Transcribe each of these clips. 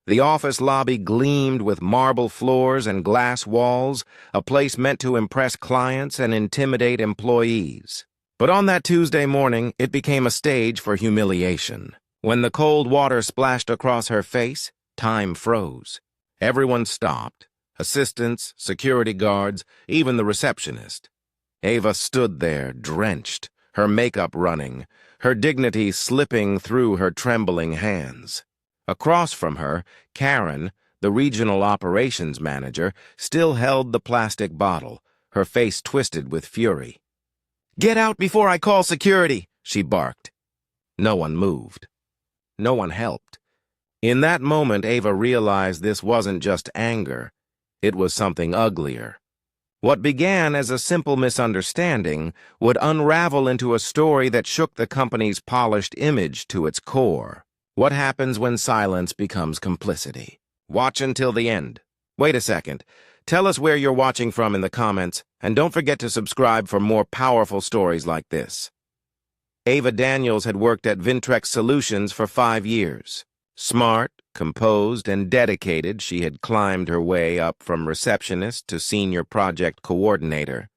The office lobby gleamed with marble floors and glass walls, a place meant to impress clients and intimidate employees. But on that Tuesday morning, it became a stage for humiliation. When the cold water splashed across her face, time froze. Everyone stopped. Assistants, security guards, even the receptionist. Ava stood there, drenched, her makeup running, her dignity slipping through her trembling hands. Across from her, Karen, the regional operations manager, still held the plastic bottle, her face twisted with fury. "Get out before I call security," she barked. No one moved. No one helped. In that moment, Ava realized this wasn't just anger. It was something uglier. What began as a simple misunderstanding would unravel into a story that shook the company's polished image to its core. What happens when silence becomes complicity? Watch until the end. Wait a second. Tell us where you're watching from in the comments, and don't forget to subscribe for more powerful stories like this. Ava Daniels had worked at Vintrex Solutions for 5 years. Smart, composed, and dedicated, she had climbed her way up from receptionist to senior project coordinator.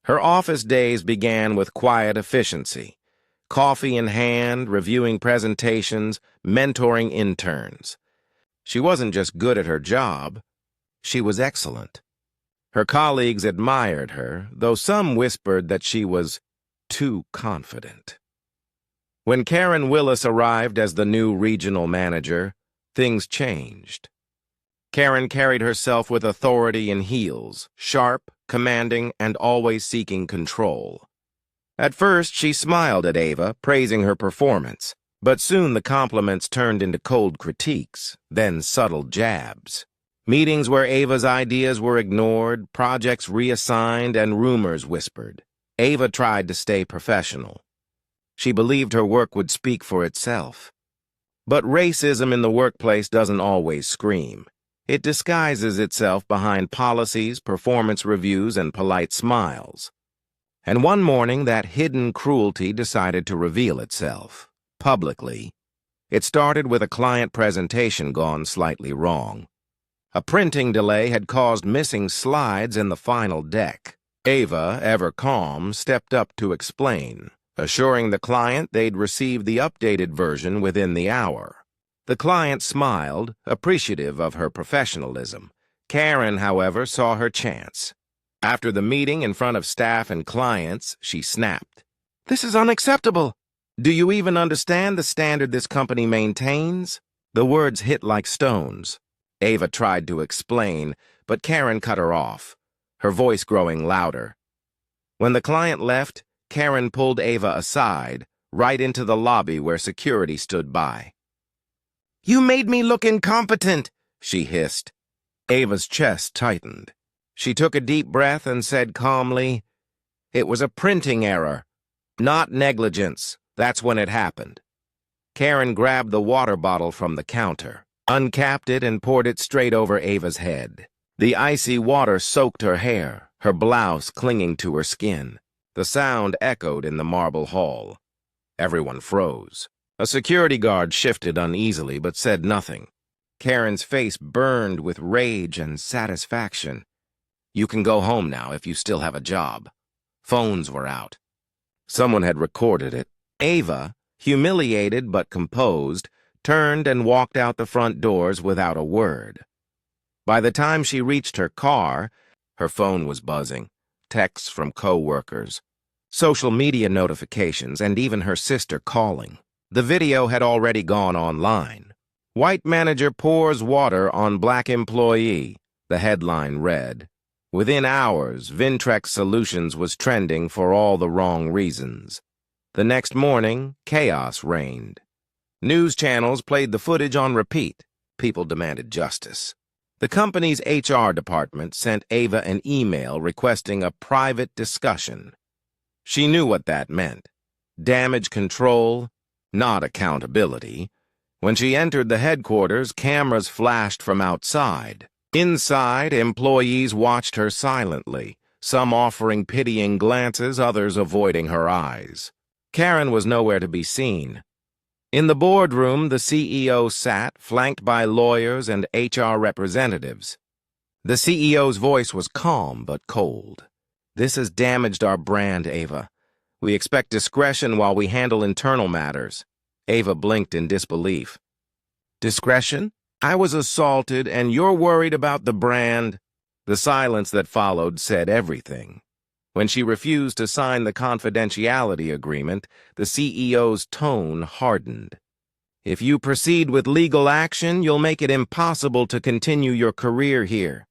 Her office days began with quiet efficiency. Coffee in hand, reviewing presentations, mentoring interns. She wasn't just good at her job, she was excellent. Her colleagues admired her, though some whispered that she was too confident. When Karen Willis arrived as the new regional manager, things changed. Karen carried herself with authority in heels, sharp, commanding, and always seeking control. At first, she smiled at Ava, praising her performance, but soon the compliments turned into cold critiques, then subtle jabs. Meetings where Ava's ideas were ignored, projects reassigned, and rumors whispered. Ava tried to stay professional. She believed her work would speak for itself. But racism in the workplace doesn't always scream. It disguises itself behind policies, performance reviews, and polite smiles. And one morning, that hidden cruelty decided to reveal itself, publicly. It started with a client presentation gone slightly wrong. A printing delay had caused missing slides in the final deck. Ava, ever calm, stepped up to explain, assuring the client they'd receive the updated version within the hour. The client smiled, appreciative of her professionalism. Karen, however, saw her chance. After the meeting in front of staff and clients, she snapped. "This is unacceptable. Do you even understand the standard this company maintains?" The words hit like stones. Ava tried to explain, but Karen cut her off, her voice growing louder. When the client left, Karen pulled Ava aside, right into the lobby where security stood by. "You made me look incompetent," she hissed. Ava's chest tightened. She took a deep breath and said calmly, "It was a printing error, not negligence. That's when it happened." Karen grabbed the water bottle from the counter, uncapped it, and poured it straight over Ava's head. The icy water soaked her hair, her blouse clinging to her skin. The sound echoed in the marble hall. Everyone froze. A security guard shifted uneasily but said nothing. Karen's face burned with rage and satisfaction. "You can go home now if you still have a job." Phones were out. Someone had recorded it. Ava, humiliated but composed, turned and walked out the front doors without a word. By the time she reached her car, her phone was buzzing. Texts from co-workers, social media notifications, and even her sister calling. The video had already gone online. "White manager pours water on black employee," the headline read. Within hours, Vintrex Solutions was trending for all the wrong reasons. The next morning, chaos reigned. News channels played the footage on repeat. People demanded justice. The company's HR department sent Ava an email requesting a private discussion. She knew what that meant. Damage control, not accountability. When she entered the headquarters, cameras flashed from outside. Inside, employees watched her silently, some offering pitying glances, others avoiding her eyes. Karen was nowhere to be seen. In the boardroom, the CEO sat, flanked by lawyers and HR representatives. The CEO's voice was calm but cold. "This has damaged our brand, Ava. We expect discretion while we handle internal matters." Ava blinked in disbelief. "Discretion? I was assaulted, and you're worried about the brand?" The silence that followed said everything. When she refused to sign the confidentiality agreement, the CEO's tone hardened. "If you proceed with legal action, you'll make it impossible to continue your career here."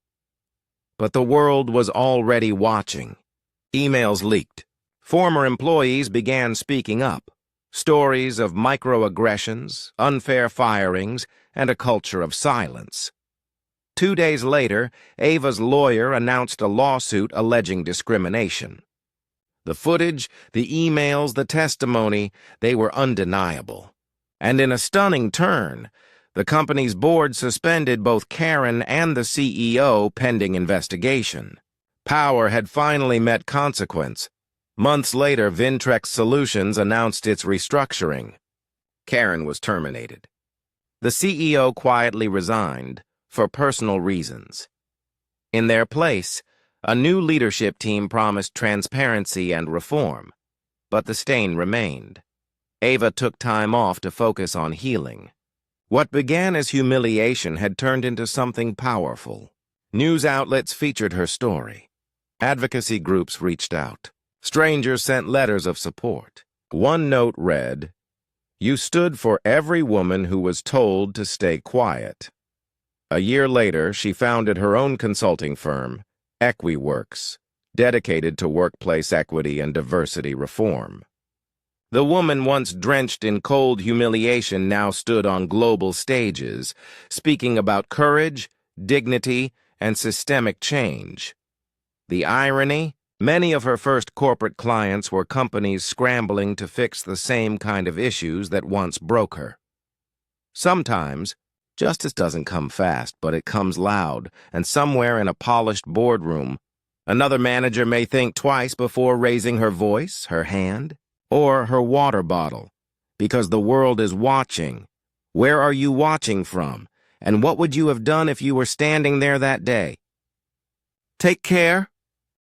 But the world was already watching. Emails leaked. Former employees began speaking up. Stories of microaggressions, unfair firings, and a culture of silence. 2 days later, Ava's lawyer announced a lawsuit alleging discrimination. The footage, the emails, the testimony, they were undeniable. And in a stunning turn, the company's board suspended both Karen and the CEO pending investigation. Power had finally met consequence. Months later, Vintrex Solutions announced its restructuring. Karen was terminated. The CEO quietly resigned for personal reasons. In their place, a new leadership team promised transparency and reform, but the stain remained. Ava took time off to focus on healing. What began as humiliation had turned into something powerful. News outlets featured her story. Advocacy groups reached out. Strangers sent letters of support. One note read, "You stood for every woman who was told to stay quiet." A year later, she founded her own consulting firm, EquiWorks, dedicated to workplace equity and diversity reform. The woman once drenched in cold humiliation now stood on global stages, speaking about courage, dignity, and systemic change. The irony? Many of her first corporate clients were companies scrambling to fix the same kind of issues that once broke her. Sometimes, justice doesn't come fast, but it comes loud, and somewhere in a polished boardroom, another manager may think twice before raising her voice, her hand, or her water bottle, because the world is watching. Where are you watching from? And what would you have done if you were standing there that day? Take care.